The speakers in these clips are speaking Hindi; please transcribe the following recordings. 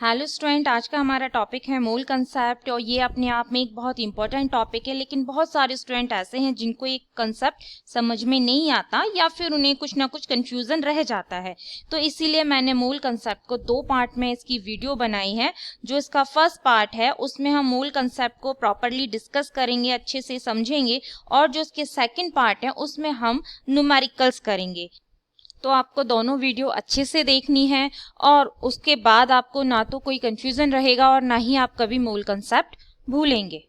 हेलो स्टूडेंट, आज का हमारा टॉपिक है मोल कंसेप्ट। और ये अपने आप में एक बहुत इंपॉर्टेंट टॉपिक है, लेकिन बहुत सारे स्टूडेंट ऐसे हैं जिनको एक कंसेप्ट समझ में नहीं आता या फिर उन्हें कुछ ना कुछ कंफ्यूजन रह जाता है। तो इसीलिए मैंने मोल कंसेप्ट को दो पार्ट में इसकी वीडियो बनाई है। जो इसका फर्स्ट पार्ट है उसमें हम मोल कंसेप्ट को प्रॉपरली डिस्कस करेंगे, अच्छे से समझेंगे, और जो इसके सेकेंड पार्ट है उसमें हम न्यूमेरिकल्स करेंगे। तो आपको दोनों वीडियो अच्छे से देखनी है और उसके बाद आपको ना तो कोई कंफ्यूजन रहेगा और ना ही आप कभी मोल कंसेप्ट भूलेंगे।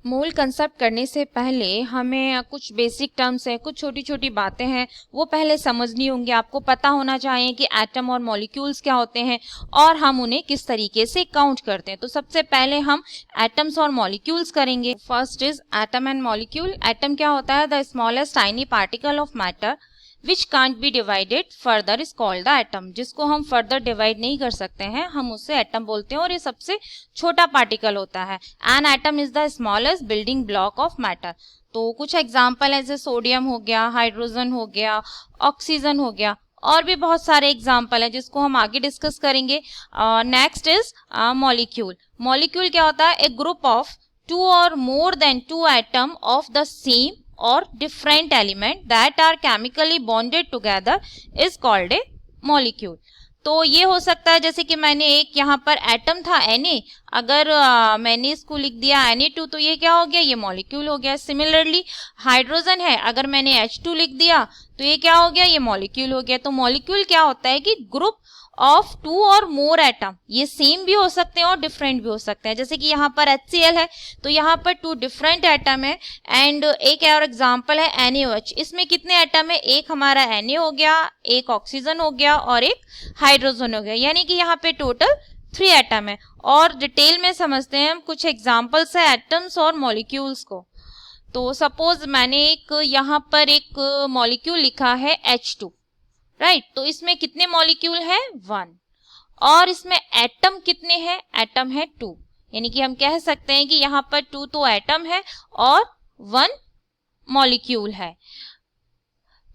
मोल कंसेप्ट करने से पहले हमें कुछ बेसिक टर्म्स हैं, कुछ छोटी छोटी बातें हैं, वो पहले समझनी होंगी। आपको पता होना चाहिए कि एटम और मॉलिक्यूल्स क्या होते हैं और हम उन्हें किस तरीके से काउंट करते हैं। तो सबसे पहले हम एटम्स और मॉलिक्यूल्स करेंगे। First is atom and molecule. Atom क्या होता है? The smallest tiny particle of matter which can't be divided further is called the atom। जिसको हम फर्दर डिवाइड नहीं कर सकते हैं हम उसे एटम बोलते हैं और ये सबसे छोटा पार्टिकल होता है। An atom is the smallest building block of matter. तो कुछ एग्जाम्पल है, जैसे सोडियम हो गया, हाइड्रोजन हो गया, ऑक्सीजन हो गया, और भी बहुत सारे एग्जाम्पल है जिसको हम आगे डिस्कस करेंगे। Next is molecule. मॉलिक्यूल क्या होता है? ए ग्रुप ऑफ टू और more than two atom of the same or different element that are chemically bonded together is called a molecule। तो ये हो सकता है, जैसे कि मैंने एक यहाँ पर एटम था Na, अगर मैंने इसको लिख दिया Na2 तो ये क्या हो गया? ये मॉलिक्यूल हो गया। सिमिलरली हाइड्रोजन है, अगर मैंने H2 लिख दिया तो ये क्या हो गया? ये मॉलिक्यूल हो गया। तो मॉलिक्यूल क्या होता है कि ग्रुप ऑफ टू और मोर एटम, ये सेम भी हो सकते हैं और डिफरेंट भी हो सकते हैं। जैसे कि यहाँ पर HCl है तो यहाँ पर टू डिफरेंट एटम है। एंड एक और एग्जांपल है NaOH। इसमें कितने एटम है? एक हमारा Na हो गया, एक ऑक्सीजन हो गया और एक हाइड्रोजन हो गया, यानी कि यहाँ पे टोटल 3 एटम है। और डिटेल में समझते हैं हम कुछ एग्जाम्पल्स है एटम्स और मॉलिक्यूल्स को। तो सपोज मैंने एक यहाँ पर एक मॉलिक्यूल लिखा है H2, राइट। तो इसमें कितने मॉलिक्यूल है? 1। और इसमें एटम कितने हैं? एटम है 2, यानी कि हम कह सकते हैं कि यहाँ पर 2 तो एटम है और 1 मॉलिक्यूल है।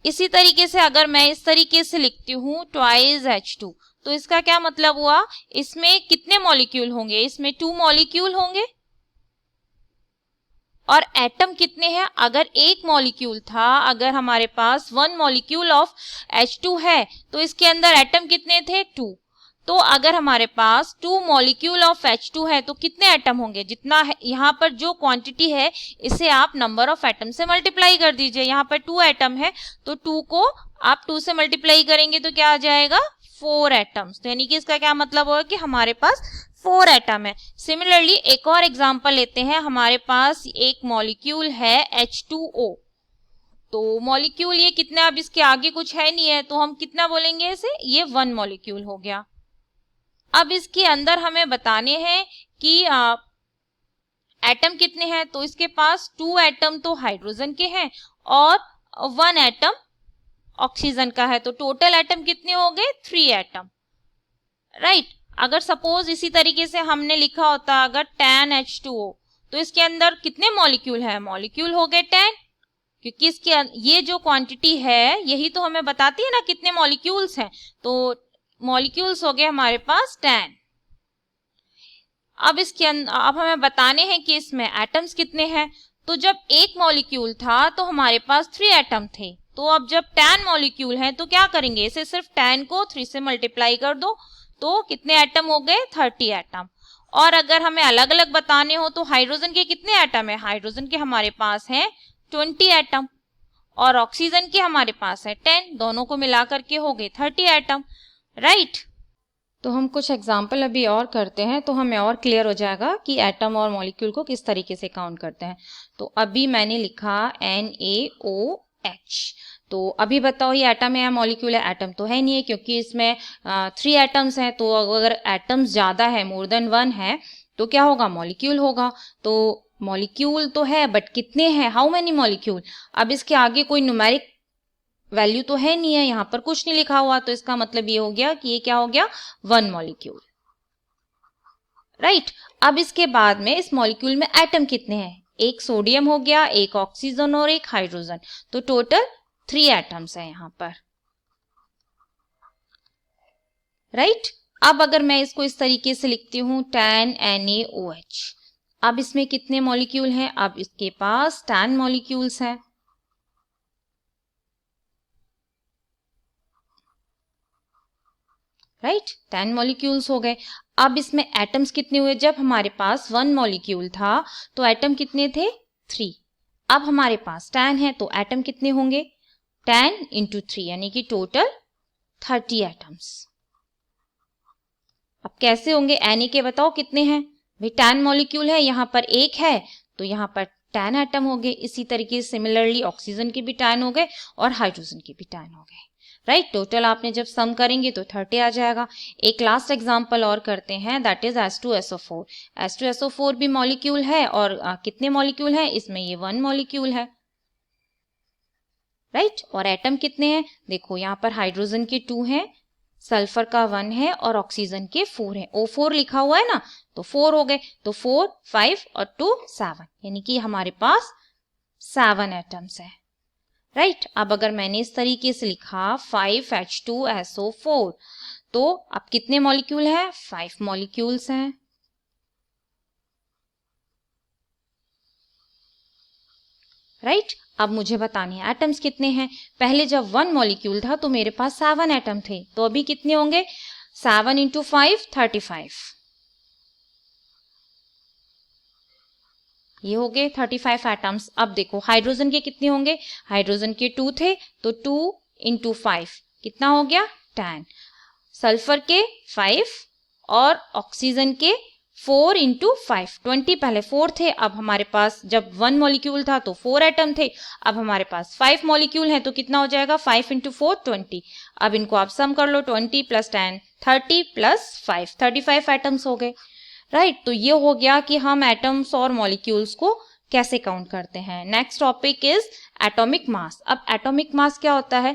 इसी तरीके से अगर मैं इस तरीके से लिखती हूँ ट्वाइस H2, तो इसका क्या मतलब हुआ? इसमें कितने मॉलिक्यूल होंगे? इसमें 2 मॉलिक्यूल होंगे। और एटम कितने हैं? अगर एक मॉलिक्यूल था, अगर हमारे पास 1 मॉलिक्यूल ऑफ H2 है तो इसके अंदर एटम कितने थे? 2। तो अगर हमारे पास 2 मॉलिक्यूल ऑफ H2 है तो कितने एटम होंगे? जितना है यहाँ पर जो क्वांटिटी है इसे आप नंबर ऑफ एटम से मल्टीप्लाई कर दीजिए। यहाँ पर 2 एटम है तो 2 को आप 2 से मल्टीप्लाई करेंगे तो क्या आ जाएगा? 4 एटम्स। तो यानी कि इसका क्या मतलब होगा कि हमारे पास 4 एटम है। सिमिलरली एक और एग्जांपल लेते हैं। हमारे पास एक मॉलिक्यूल है H2O। तो मॉलिक्यूल ये कितना, अब इसके आगे कुछ है नहीं है तो हम कितना बोलेंगे इसे? ये 1 मॉलिक्यूल हो गया। अब इसके अंदर हमें बताने हैं कि एटम कितने हैं। तो इसके पास 2 एटम तो हाइड्रोजन के हैं और 1 एटम ऑक्सीजन का है। तो टोटल एटम कितने हो गए? 3 एटम, राइट। अगर सपोज इसी तरीके से हमने लिखा होता अगर 10H2O, तो इसके अंदर कितने मॉलिक्यूल है? मॉलिक्यूल हो गए 10, क्योंकि इसके ये जो क्वांटिटी है यही तो हमें बताती है ना कितने मॉलिक्यूल्स हैं। तो मॉलिक्यूल्स हो गए हमारे पास 10। अब इसके अब हमें बताने हैं कि इसमें एटम्स कितने हैं। तो जब एक मॉलिक्यूल था तो हमारे पास 3 एटम थे। तो अब जब 10 मॉलिक्यूल हैं तो क्या करेंगे? इसे सिर्फ 10 को 3 से मल्टीप्लाई कर दो तो कितने एटम हो गए? 30 एटम। और अगर हमें अलग अलग बताने हो तो हाइड्रोजन के कितने एटम है? हाइड्रोजन के हमारे पास हैं 20 एटम और ऑक्सीजन के हमारे पास है 10। दोनों को मिलाकर के हो गए 30 एटम, राइट। तो हम कुछ एग्जाम्पल अभी और करते हैं तो हमें और क्लियर हो जाएगा कि एटम और मॉलिक्यूल को किस तरीके से काउंट करते हैं। तो अभी मैंने लिखा NaOH। तो अभी बताओ ये एटम है या मॉलिक्यूल है? एटम तो है नहीं है क्योंकि इसमें 3 एटम्स हैं। तो अगर एटम्स ज़्यादा है, मोर देन 1 है, तो क्या होगा? मॉलिक्यूल होगा। तो मॉलिक्यूल तो है बट कितने हैं? How many molecule? अब इसके आगे कोई न्यूमेरिक वैल्यू तो है नहीं है, यहाँ पर कुछ नहीं लिखा हुआ, तो इसका मतलब ये हो गया कि ये क्या हो गया? 1 मॉलिक्यूल, राइट। अब इसके बाद में इस मॉलिक्यूल में एटम कितने हैं? एक सोडियम हो गया, एक ऑक्सीजन और एक हाइड्रोजन। तो टोटल 3 एटम्स है यहाँ पर, राइट। अब अगर मैं इसको इस तरीके से लिखती हूँ 10 NaOH, अब इसमें कितने मॉलिक्यूल हैं? अब इसके पास 10 मॉलिक्यूल्स हैं, राइट 10 मॉलिक्यूल्स हो गए। अब इसमें एटम्स कितने हुए? जब हमारे पास 1 मॉलिक्यूल था तो एटम कितने थे? 3। अब हमारे पास 10 है तो एटम कितने होंगे? 10 इंटू 3 यानी कि टोटल 30 एटम्स। अब कैसे होंगे? Na के बताओ कितने हैं? भाई 10 मॉलिक्यूल है, यहाँ पर एक है तो यहाँ पर 10 एटम हो गए। इसी तरीके से सिमिलरली ऑक्सीजन के भी 10 हो गए और हाइड्रोजन के भी 10 हो गए, राइट। टोटल आपने जब सम करेंगे तो 30 आ जाएगा। एक लास्ट एग्जांपल और करते हैं, दैट इज H2SO4। H2SO4 भी मॉलिक्यूल है और कितने मॉलिक्यूल है? इसमें ये 1 मॉलिक्यूल है, राइट। और एटम कितने हैं? देखो यहाँ पर हाइड्रोजन के 2 हैं, सल्फर का 1 है और ऑक्सीजन के 4 है। O4 लिखा हुआ है ना, तो 4 हो गए। तो 4, 5 और 2 7, यानी कि हमारे पास 7 एटम्स है, राइट। अब अगर मैंने इस तरीके से लिखा 5H2SO4, तो अब कितने मॉलिक्यूल है? 5 मॉलिक्यूल्स हैं, राइट। अब मुझे बताने हैं एटम्स कितने हैं। पहले जब 1 मॉलिक्यूल था तो मेरे पास 7 एटम थे, तो अभी कितने होंगे? 7 इंटू 5 35, ये हो गए 35 एटम्स। अब देखो हाइड्रोजन के कितने होंगे? हाइड्रोजन के 2 थे तो 2 इंटू 5 कितना हो गया? 10। सल्फर के 5 और ऑक्सीजन के 4 इंटू 5 20, पहले 4 थे, अब हमारे पास जब 1 मॉलिक्यूल था तो 4 एटम थे, अब हमारे पास 5 मॉलिक्यूल हैं तो कितना हो जाएगा? 5 इंटू 4 20। अब इनको आप सम कर लो, 20 प्लस 10 30 प्लस 5 35 एटम्स हो गए, राइट। तो ये हो गया कि हम एटम्स और मॉलिक्यूल्स को कैसे काउंट करते हैं। Next topic is atomic mass. अब एटॉमिक मास क्या होता है?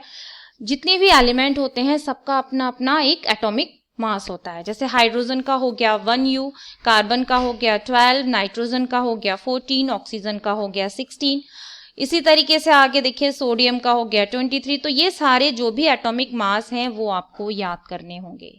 जितने भी एलिमेंट होते हैं सबका अपना अपना एक एटॉमिक मास होता है। जैसे हाइड्रोजन का हो गया 1U, कार्बन का हो गया 12, नाइट्रोजन का हो गया 14, ऑक्सीजन का हो गया 16। इसी तरीके से आगे देखिए सोडियम का हो गया 23। तो ये सारे जो भी एटॉमिक मास हैं वो आपको याद करने होंगे,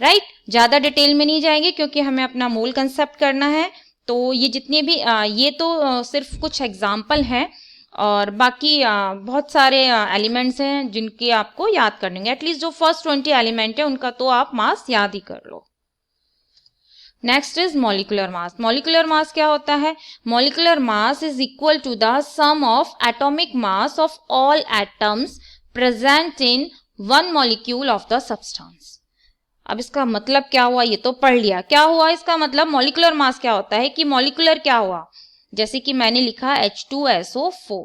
राइट। ज्यादा डिटेल में नहीं जाएंगे क्योंकि हमें अपना मोल कंसेप्ट करना है। तो ये जितने भी ये तो सिर्फ कुछ एग्जाम्पल हैं और बाकी बहुत सारे एलिमेंट्स हैं जिनके आपको याद करने होंगे। एटलीस्ट जो फर्स्ट 20 एलिमेंट है उनका तो आप मास याद ही कर लो। Next is molecular mass. Molecular mass क्या होता है? Molecular mass is equal to the sum of atomic mass of all atoms present in 1 molecule of the substance. अब इसका मतलब क्या हुआ? ये तो पढ़ लिया। क्या हुआ इसका मतलब? मॉलिक्यूलर मास क्या होता है कि मॉलिक्यूलर क्या हुआ? जैसे कि मैंने लिखा H2SO4,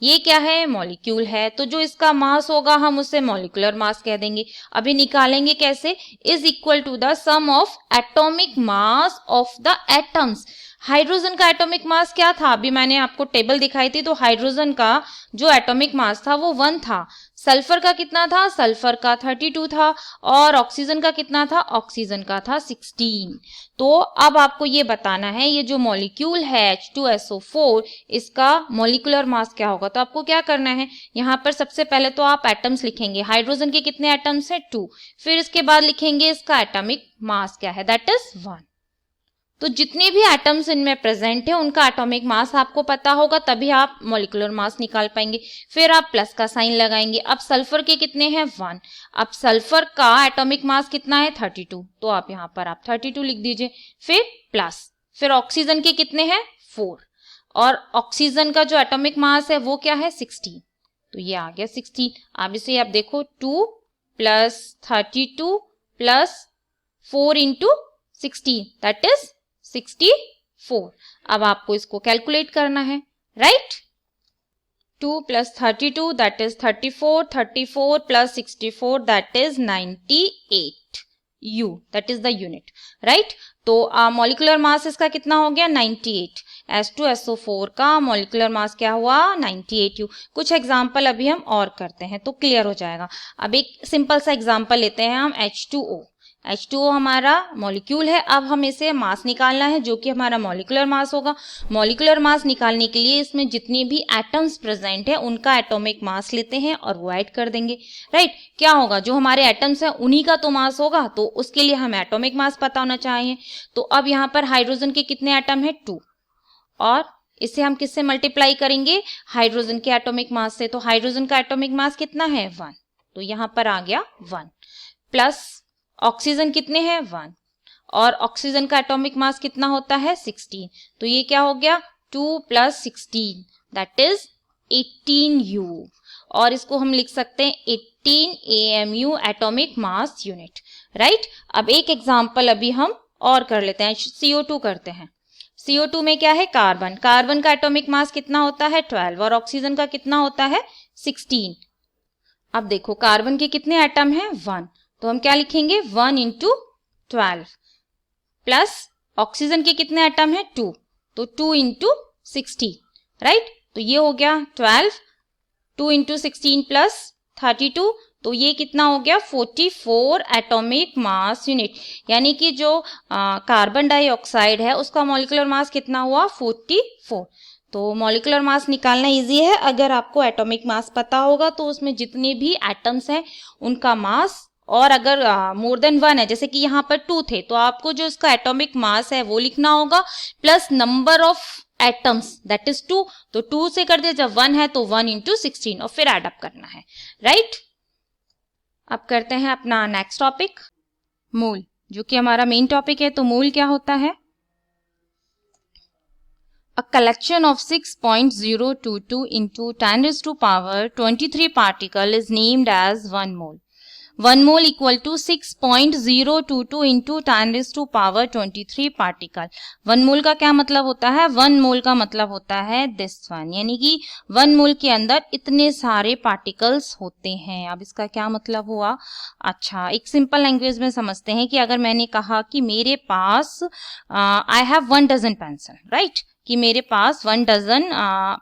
ये क्या है? मॉलिक्यूल है, तो जो इसका मास होगा हम उसे मॉलिक्यूलर मास कह देंगे। अभी निकालेंगे कैसे? Is equal to the sum of atomic mass of the atoms. Hydrogen का एटॉमिक मास क्या था? अभी मैंने आपको टेबल दिखाई थी, तो हाइड्रोजन का जो एटॉमिक मास था वो 1 था। सल्फर का कितना था? सल्फर का 32 था। और ऑक्सीजन का कितना था? ऑक्सीजन का था 16। तो अब आपको ये बताना है ये जो मॉलिक्यूल है H2SO4, इसका मॉलिक्यूलर मास क्या होगा। तो आपको क्या करना है, यहाँ पर सबसे पहले तो आप एटम्स लिखेंगे। हाइड्रोजन के कितने एटम्स हैं? 2। फिर इसके बाद लिखेंगे इसका एटॉमिक मास क्या है, दैट इज 1। तो जितने भी एटम्स इनमें प्रेजेंट है उनका एटॉमिक मास आपको पता होगा, तभी आप मॉलिक्यूलर मास निकाल पाएंगे। फिर आप प्लस का साइन लगाएंगे। अब सल्फर के कितने हैं? 1। अब सल्फर का एटॉमिक मास कितना है? 32, तो आप यहाँ पर आप 32 लिख दीजिए। फिर प्लस, फिर ऑक्सीजन के कितने हैं? 4। और ऑक्सीजन का जो एटॉमिक मास है वो क्या है? 16, तो ये आ गया 16। अब इसे आप देखो 2 plus 32 plus 4 into 16, that is 64। अब आपको इसको कैलकुलेट करना है, right. 2 plus 32 that is 34, 34 plus 64 that is 98 U, that is the unit, right. तो मॉलिक्यूलर मास इसका कितना हो गया? 98। H2SO4 का मॉलिक्यूलर मास क्या हुआ? 98 U। कुछ एग्जाम्पल अभी हम और करते हैं तो क्लियर हो जाएगा। अब एक सिंपल सा एग्जाम्पल लेते हैं हम, H2O। H2O हमारा मॉलिक्यूल है। अब हम इसे मास निकालना है जो कि हमारा मॉलिकुलर मास होगा। मॉलिकुलर मास निकालने के लिए इसमें जितने भी एटम्स प्रेजेंट है उनका एटॉमिक मास लेते हैं और वो ऐड कर देंगे, राइट। क्या होगा, जो हमारे एटम्स हैं उन्हीं का तो मास होगा, तो उसके लिए हमें एटॉमिक मास पता होना चाहिए। तो अब यहाँ पर हाइड्रोजन के कितने एटम है, 2, और इसे हम किससे मल्टीप्लाई करेंगे, हाइड्रोजन के एटॉमिक मास से। तो हाइड्रोजन का एटॉमिक मास कितना है, 1, तो यहाँ पर आ गया 1, प्लस ऑक्सीजन कितने हैं, 1, और ऑक्सीजन का एटॉमिक मास कितना होता है, 16, तो ये क्या हो गया, 2 + 16 दैट इज 18U, और इसको हम लिख सकते हैं 18 AMU atomic mass unit, right. अब एक एग्जांपल अभी हम और कर लेते हैं, CO2 करते हैं। CO2 में क्या है, कार्बन। कार्बन का एटॉमिक मास कितना होता है, 12, और ऑक्सीजन का कितना होता है, 16। अब देखो कार्बन के कितने एटम हैं, 1, तो हम क्या लिखेंगे, 1 × 12, प्लस ऑक्सीजन के कितने एटम हैं, 2, तो 2 × 60, राइट। तो ये हो गया 12, 2 × 16 + 32, तो ये कितना हो गया, 44 एटॉमिक मास यूनिट। यानी कि जो कार्बन डाइऑक्साइड है उसका मॉलिक्यूलर मास कितना हुआ, 44। तो मॉलिक्यूलर मास निकालना इजी है, अगर आपको एटॉमिक मास पता होगा तो उसमें जितने भी एटम्स हैं उनका मास, और अगर मोर देन 1 है, जैसे कि यहाँ पर 2 थे, तो आपको जो इसका एटॉमिक मास है वो लिखना होगा, plus number of atoms that is 2, तो 2 से कर दिया, जब 1 है तो 1 × 16, और फिर एड अप करना है, राइट। अब करते हैं अपना नेक्स्ट टॉपिक, मोल, जो कि हमारा मेन टॉपिक है। तो मोल क्या होता है, A collection of 6.022 × 10⁻23 particle is named as 1 mole. 1 mole equal to 6.022 × 10⁻23 particle. 1 मोल का क्या मतलब होता है, 1 मोल का मतलब होता है दिस वन, यानी कि 1 मोल के अंदर इतने सारे पार्टिकल्स होते हैं। अब इसका क्या मतलब हुआ, अच्छा एक सिंपल लैंग्वेज में समझते हैं कि अगर मैंने कहा कि मेरे पास I have 1 dozen pencil, right, कि मेरे पास 1 डजन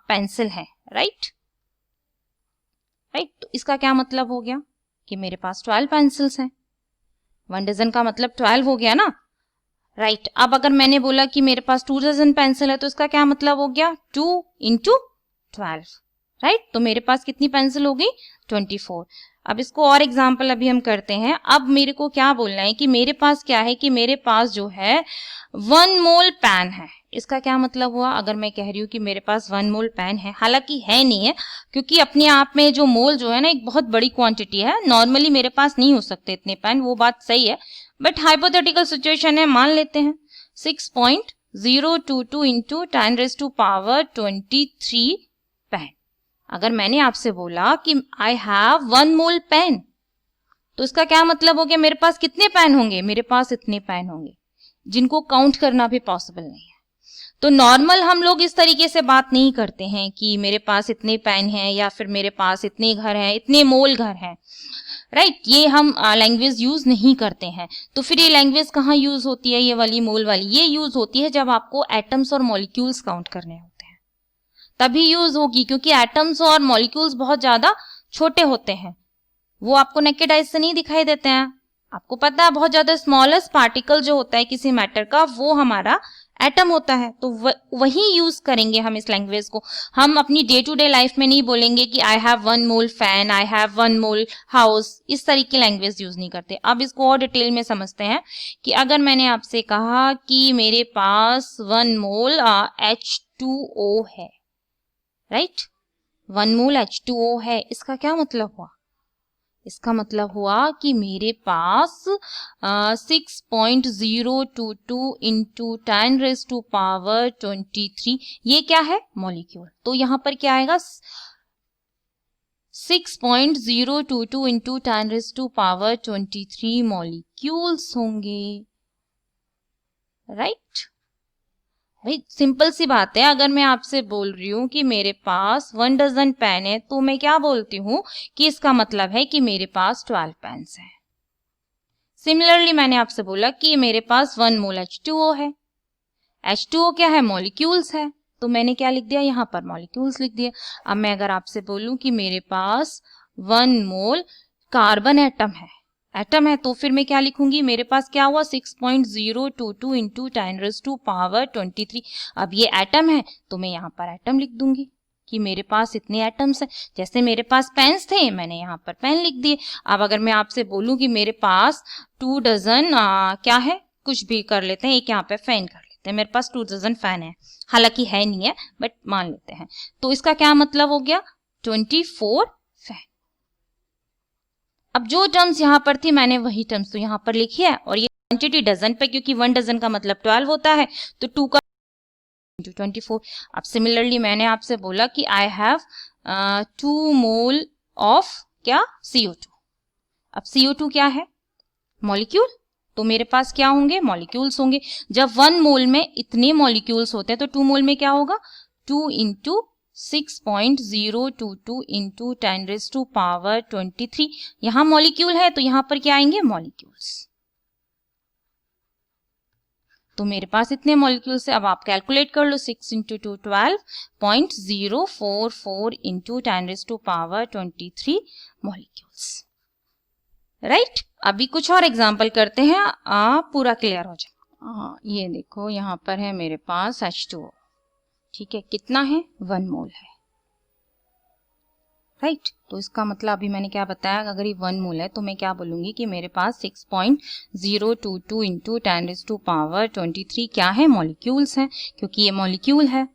पेंसिल है, राइट, तो इसका क्या मतलब हो गया कि मेरे पास 12 पेंसिल्स हैं। 1 डजन का मतलब 12 हो गया ना, राइट। अब अगर मैंने बोला कि मेरे पास 2 डजन पेंसिल है, तो इसका क्या मतलब हो गया, 2 × 12, राइट। तो मेरे पास कितनी पेंसिल हो गई, 24। अब इसको और एग्जाम्पल अभी हम करते हैं। अब मेरे को क्या बोलना है कि मेरे पास क्या है, कि मेरे पास जो है 1 मोल पेन है। इसका क्या मतलब हुआ, अगर मैं कह रही हूँ कि मेरे पास 1 मोल पेन है, हालांकि है नहीं है, क्योंकि अपने आप में जो मोल जो है ना एक बहुत बड़ी क्वांटिटी है, नॉर्मली मेरे पास नहीं हो सकते इतने पेन, वो बात सही है, बट हाइपोथेटिकल सिचुएशन है, मान लेते हैं 6.022 × 10⁻23 पेन। अगर मैंने आपसे बोला कि आई हैव 1 मोल पेन, तो इसका क्या मतलब हो गया, मेरे पास कितने पेन होंगे, मेरे पास इतने पेन होंगे, जिनको काउंट करना भी पॉसिबल नहीं है। तो नॉर्मल हम लोग इस तरीके से बात नहीं करते हैं कि मेरे पास इतने पेन हैं, या फिर मेरे पास इतने घर हैं, इतने मोल घर हैं, राइट। ये हम लैंग्वेज यूज नहीं करते हैं। तो फिर ये लैंग्वेज कहाँ यूज होती है, ये वाली मोल वाली, ये यूज होती है जब आपको एटम्स और मॉलिक्यूल्स काउंट करने होते हैं, तभी यूज होगी, क्योंकि एटम्स और मॉलिक्यूल्स बहुत ज्यादा छोटे होते हैं, वो आपको नेकेड आइज से नहीं दिखाई देते हैं। आपको पता है बहुत ज्यादा स्मॉलेस्ट पार्टिकल जो होता है किसी मैटर का, वो हमारा एटम होता है। तो वही यूज करेंगे हम इस लैंग्वेज को। हम अपनी डे टू डे लाइफ में नहीं बोलेंगे कि आई have 1 mole fan, I have 1 mole house, इस तरीके लैंग्वेज यूज नहीं करते। अब इसको और डिटेल में समझते हैं कि अगर मैंने आपसे कहा कि मेरे पास 1 मोल H2O है, राइट, 1 मोल H2O है, इसका क्या मतलब हुआ, इसका मतलब हुआ कि मेरे पास 6.022 × 10⁻23 ये क्या है, मॉलिक्यूल। तो यहां पर क्या आएगा, 6.022 × 10⁻23 मॉलिक्यूल्स होंगे, राइट। भाई सिंपल सी बात है, अगर मैं आपसे बोल रही हूँ कि मेरे पास 1 डजन पेन है, तो मैं क्या बोलती हूँ कि इसका मतलब है कि मेरे पास 12 पेन्स हैं। सिमिलरली मैंने आपसे बोला कि मेरे पास 1 मोल H2O है। H2O क्या है, मॉलिक्यूल्स है, तो मैंने क्या लिख दिया, यहाँ पर मॉलिक्यूल्स लिख दिया। अब मैं अगर आपसे बोलूँ कि मेरे पास 1 मोल कार्बन एटम है, एटम है तो फिर मैं क्या लिखूंगी, मेरे पास क्या हुआ 6.022 इंटू 10⁻⁻23। अब ये एटम है तो मैं यहाँ पर एटम लिख दूंगी कि मेरे पास इतने एटम्स हैं। जैसे मेरे पास पेन्स थे, मैंने यहाँ पर पेन लिख दिए। अब अगर मैं आपसे बोलूँ कि मेरे पास 2 डजन क्या है, कुछ भी कर लेते हैं, एक यहाँ पे फैन कर लेते हैं, मेरे पास 2 डजन फैन है, हालांकि है नहीं है बट मान लेते हैं। तो इसका क्या मतलब हो गया, 24 फैन। अब जो टर्म्स यहाँ पर थी मैंने वही टर्म्स तो यहाँ पर लिखी है, और ये क्वांटिटी डजन पे, क्योंकि 1 डजन का मतलब 12 होता है, तो 2 का 24। अब सिमिलरली मैंने आपसे बोला कि आई हैव 2 मोल ऑफ क्या, CO2। अब CO2 क्या है, मॉलिक्यूल, तो मेरे पास क्या होंगे, मॉलिक्यूल्स होंगे। जब 1 मोल में इतने मॉलिक्यूल्स होते हैं तो 2 मोल में क्या होगा, 2 इंटू 6.022 इंटू 10⁻23। यहां मॉलिक्यूल है तो यहां पर क्या आएंगे, मॉलिक्यूल्स। तो मेरे पास इतने मॉलिक्यूल्स है। अब आप कैलकुलेट कर लो, 6 इंटू 2 12.044 इंटू 10⁻23 मॉलिक्यूल्स, राइट। अभी कुछ और एग्जाम्पल करते हैं, पूरा क्लियर हो जाए। ये देखो यहाँ पर है मेरे पास H2O, ठीक है, कितना है, 1 मोल है, राइट। तो इसका मतलब अभी मैंने क्या बताया, अगर ये 1 मोल है तो मैं क्या बोलूंगी कि मेरे पास 6.022 इंटू 10⁻23 क्या है, मॉलिक्यूल्स हैं, क्योंकि ये मॉलिक्यूल है,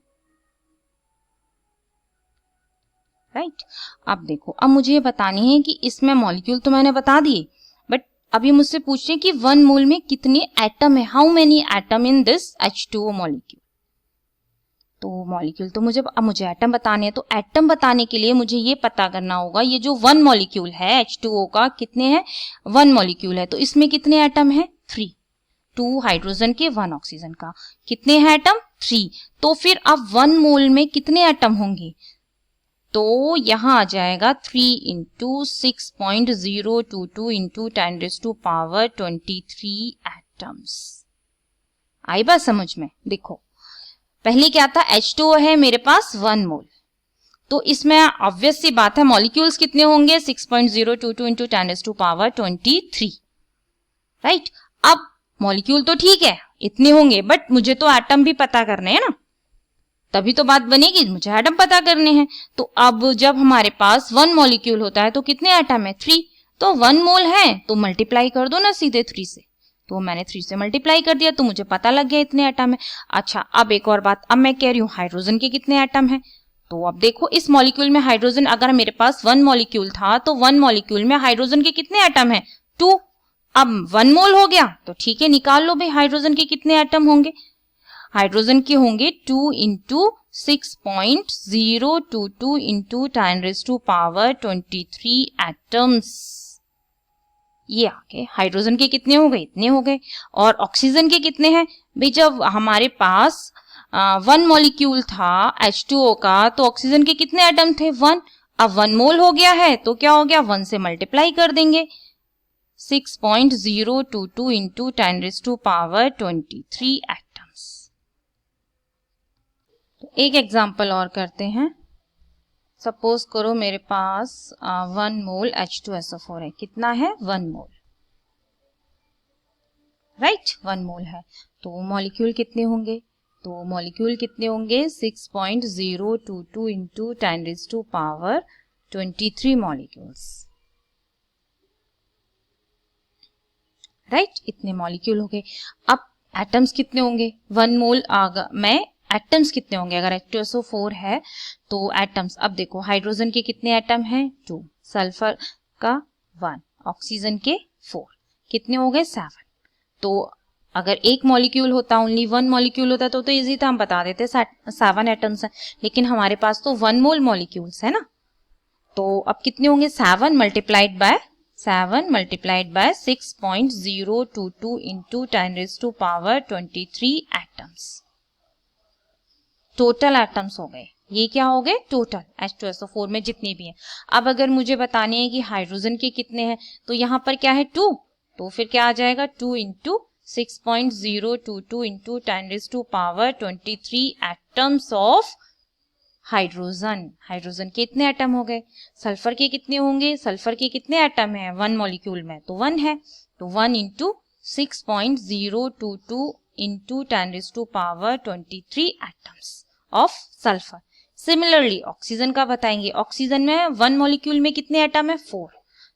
राइट। अब देखो, अब मुझे ये बतानी है कि इसमें मॉलिक्यूल तो मैंने बता दिए, बट अब ये मुझसे पूछ रहे हैं कि 1 मोल में कितने एटम है, how many atom in this H2O molecule. तो मॉलिक्यूल तो मुझे एटम बताने हैं, तो एटम बताने के लिए मुझे ये पता करना होगा, ये जो 1 मॉलिक्यूल है H2O का, कितने हैं, 1 मॉलिक्यूल है, तो इसमें कितने एटम है, 3, 2 हाइड्रोजन के 1 ऑक्सीजन का, कितने हैं एटम, 3। तो फिर अब 1 मोल में कितने एटम होंगे, तो यहां आ जाएगा 3 इंटू 6.022 इंटू 10⁻23 एटम्स। आई बात समझ में। देखो पहले क्या था, H2O है मेरे पास 1 मोल, तो इसमें ऑब्वियस सी बात है मॉलिक्यूल्स कितने होंगे, 6.022 इंटू 10⁻23, राइट। अब मॉलिक्यूल तो ठीक है इतने होंगे, बट मुझे तो एटम भी पता करने हैं ना, तभी तो बात बनेगी, मुझे एटम पता करने हैं। तो अब जब हमारे पास 1 मॉलिक्यूल होता है तो कितने एटम है, 3। तो 1 मोल है तो मल्टीप्लाई कर दो ना सीधे 3 से, तो मैंने 3 से मल्टीप्लाई कर दिया तो मुझे पता लग गया इतने एटम है। अच्छा, अब एक और बात, अब मैं कह रही हूँ हाइड्रोजन के कितने एटम है, तो अब देखो इस मॉलिक्यूल में हाइड्रोजन, अगर मेरे पास 1 मॉलिक्यूल था तो 1 मॉलिक्यूल में हाइड्रोजन के कितने एटम है, 2। अब 1 मोल हो गया तो ठीक है, निकाल लो भाई हाइड्रोजन के कितने एटम होंगे, हाइड्रोजन के होंगे 2 इंटू 6.022 इंटू 10⁻23 एटम्स। ये आगे हाइड्रोजन के कितने हो गए, इतने हो गए। और ऑक्सीजन के कितने हैं भाई, जब हमारे पास 1 मॉलिक्यूल था H2O का तो ऑक्सीजन के कितने एटम थे, 1। अब 1 मोल हो गया है तो क्या हो गया, 1 से मल्टीप्लाई कर देंगे, 6.022 इंटू 10⁻23 एटम्स। तो एक एग्जाम्पल और करते हैं। सपोज करो मेरे पास 1 मोल H2SO4 है, कितना है, 1 मोल, राइट, 1 मोल है। तो मॉलिक्यूल कितने होंगे, तो मॉलिक्यूल कितने होंगे, 6.022 इंटू 10⁻23 मॉलिक्यूल्स, राइट, इतने मॉलिक्यूल हो गए। अब एटम्स कितने होंगे, 1 मोल में एटम्स कितने होंगे, अगर H2SO4 है तो एटम्स, अब देखो हाइड्रोजन के कितने एटम हैं, 2, सल्फर का 1, ऑक्सीजन के 4, कितने हो गए, 7। तो अगर एक मॉलिक्यूल होता, ओनली 1 मॉलिक्यूल होता तो इजी था, हम बता देते 7 एटम्स हैं, लेकिन हमारे पास तो 1 मोल मॉलिक्यूल्स है ना, तो अब कितने होंगे, 7 multiplied by 6.022 into 10⁻23 atoms, total atoms हो गए। ये क्या हो गए, टोटल H2SO4 में जितने भी हैं। अब अगर मुझे बताने हैं कि हाइड्रोजन के कितने हैं, तो यहाँ पर क्या है, 2, तो फिर क्या आ जाएगा, 2 into 6.022 into 10⁻23 atoms of hydrogen. Hydrogen के इतने एटम हो गए। सल्फर के कितने होंगे? सल्फर के कितने एटम हैं 1 मॉलिक्यूल में? तो 1 है। तो 1 into 6.022 into 10⁻23 atoms of sulphur. Similarly oxygen का बताएंगे। ऑक्सीजन में 1 मॉलिक्यूल में कितने एटम है? 4।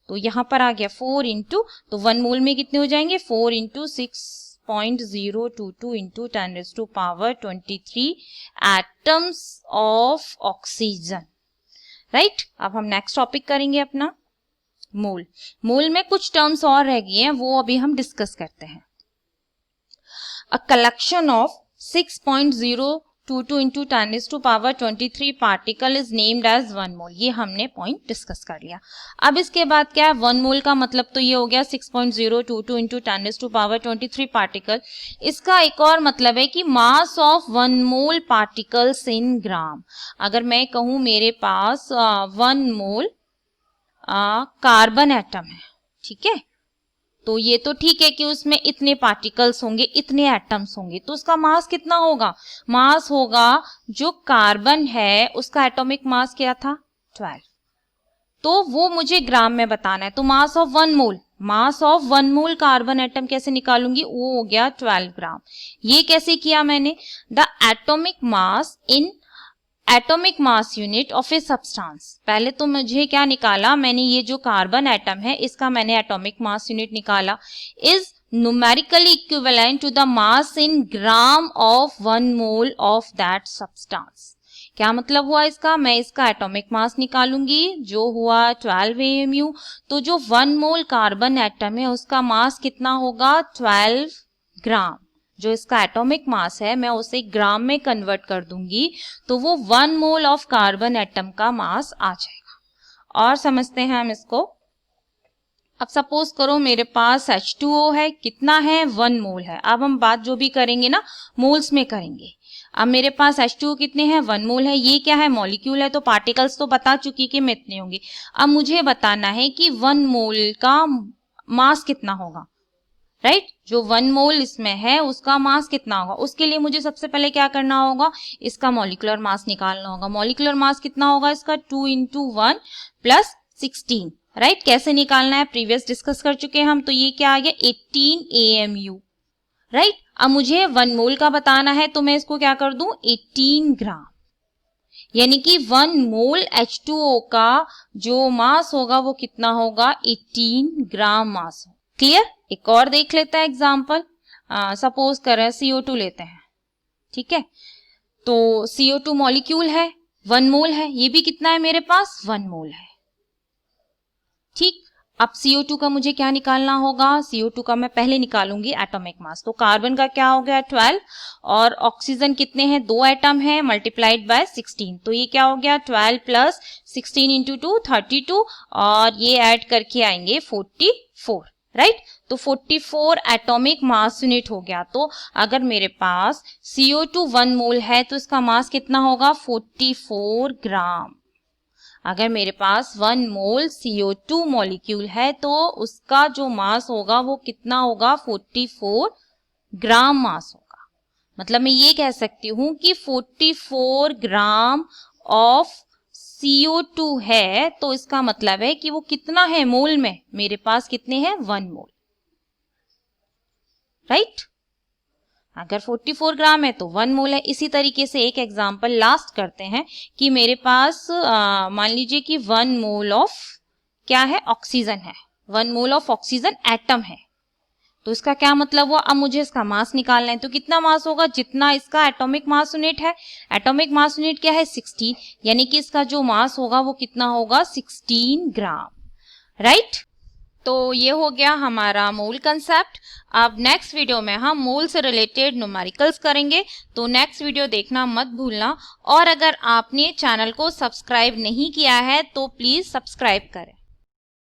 तो यहाँ पर आ गया 4 इंटू, तो 1 मोल में कितने हो जाएंगे? 4 into 6.022 into 10⁻23 atoms of oxygen. Right. अब हम नेक्स्ट टॉपिक करेंगे अपना मोल। मोल में कुछ टर्म्स और रह गए हैं, वो अभी हम डिस्कस करते हैं। A collection of 6.022 into 10⁻23 particle is named as 1 mole. ये हमने पॉइंट डिस्कस कर लिया। अब इसके बाद क्या है? 1 मोल का मतलब तो ये हो गया 6.022 इंटू 10⁻23 पार्टिकल। इसका एक और मतलब है कि mass of 1 mole particles in ग्राम। अगर मैं कहूं मेरे पास 1 मोल कार्बन एटम है, ठीक है, तो ये तो ठीक है कि उसमें इतने पार्टिकल्स होंगे, इतने एटम्स होंगे, तो उसका मास कितना होगा? मास होगा, जो कार्बन है उसका एटॉमिक मास क्या था? 12। तो वो मुझे ग्राम में बताना है। तो mass of 1 mole, mass of 1 mole carbon atom कैसे निकालूंगी? वो हो गया 12 ग्राम। ये कैसे किया मैंने? The atomic mass in atomic mass unit of a substance. पहले तो मुझे क्या निकाला मैंने? ये जो कार्बन एटम है इसका मैंने एटॉमिक मास यूनिट निकाला। Is numerically equivalent to the mass in gram of 1 mole of that substance. क्या मतलब हुआ इसका? मैं इसका एटॉमिक मास निकालूंगी जो हुआ 12 AMU। तो जो 1 मोल कार्बन एटम है उसका मास कितना होगा? 12 ग्राम। जो इसका एटॉमिक मास है मैं उसे ग्राम में कन्वर्ट कर दूंगी तो वो 1 मोल ऑफ कार्बन एटम का मास आ जाएगा। और समझते हैं हम इसको। अब सपोज करो मेरे पास H2O है, कितना है? 1 मोल है। अब हम बात जो भी करेंगे ना मोल्स में करेंगे। अब मेरे पास H2O कितने हैं? 1 मोल है। ये क्या है? मॉलिक्यूल है, तो पार्टिकल्स तो बता चुकी कि में इतने होंगे। अब मुझे बताना है कि 1 मोल का मास कितना होगा। राइट जो 1 मोल इसमें है उसका मास कितना होगा? उसके लिए मुझे सबसे पहले क्या करना होगा? इसका मॉलिक्यूलर मास निकालना होगा। मॉलिक्यूलर मास कितना होगा इसका? 2 इंटू 1 प्लस 16। राइट कैसे निकालना है? प्रीवियस डिस्कस कर चुके हैं हम। तो ये क्या आ गया? 18 AMU। राइट अब मुझे 1 मोल का बताना है तो मैं इसको क्या कर दूं? 18 ग्राम। यानी कि 1 मोल H2O का जो मास होगा वो कितना होगा? 18 ग्राम मास। क्लियर? एक और देख लेते हैं एग्जाम्पल। सपोज करें CO2 लेते हैं, ठीक है, तो CO2 मॉलिक्यूल है, 1 मोल है। ये भी कितना है मेरे पास? 1 मोल है। ठीक, अब CO2 का मुझे क्या निकालना होगा? CO2 का मैं पहले निकालूंगी एटॉमिक मास। तो कार्बन का क्या हो गया? 12 और ऑक्सीजन कितने हैं? 2 एटम है मल्टीप्लाइड बाय 16। तो ये क्या हो गया? 12 प्लस 16 इंटू 2 32 और ये ऐड करके आएंगे 44। राइट तो 44 एटॉमिक मास यूनिट हो गया। तो अगर मेरे पास CO2 1 मोल है तो इसका मास कितना होगा? 44 ग्राम। अगर मेरे पास 1 मोल CO2 मॉलिक्यूल है तो उसका जो मास होगा वो कितना होगा? 44 ग्राम मास होगा। मतलब मैं ये कह सकती हूं कि 44 ग्राम ऑफ CO2 है तो इसका मतलब है कि वो कितना है मोल में? मेरे पास कितने हैं? 1 मोल। राइट अगर 44 ग्राम है तो 1 मोल है। इसी तरीके से एक एग्जांपल लास्ट करते हैं कि मेरे पास मान लीजिए कि 1 मोल ऑफ क्या है? ऑक्सीजन है। 1 मोल ऑफ ऑक्सीजन एटम है। तो इसका क्या मतलब हुआ? अब मुझे इसका मास निकालना है। तो कितना मास होगा? जितना इसका एटॉमिक मास यूनिट है। एटॉमिक मास यूनिट क्या है? 16। यानी कि इसका जो मास होगा वो कितना होगा? 16 ग्राम। राइट तो ये हो गया हमारा मोल कंसेप्ट। अब नेक्स्ट वीडियो में हम मोल से रिलेटेड न्यूमेरिकल्स करेंगे, तो नेक्स्ट वीडियो देखना मत भूलना। और अगर आपने चैनल को सब्सक्राइब नहीं किया है तो प्लीज सब्सक्राइब करें।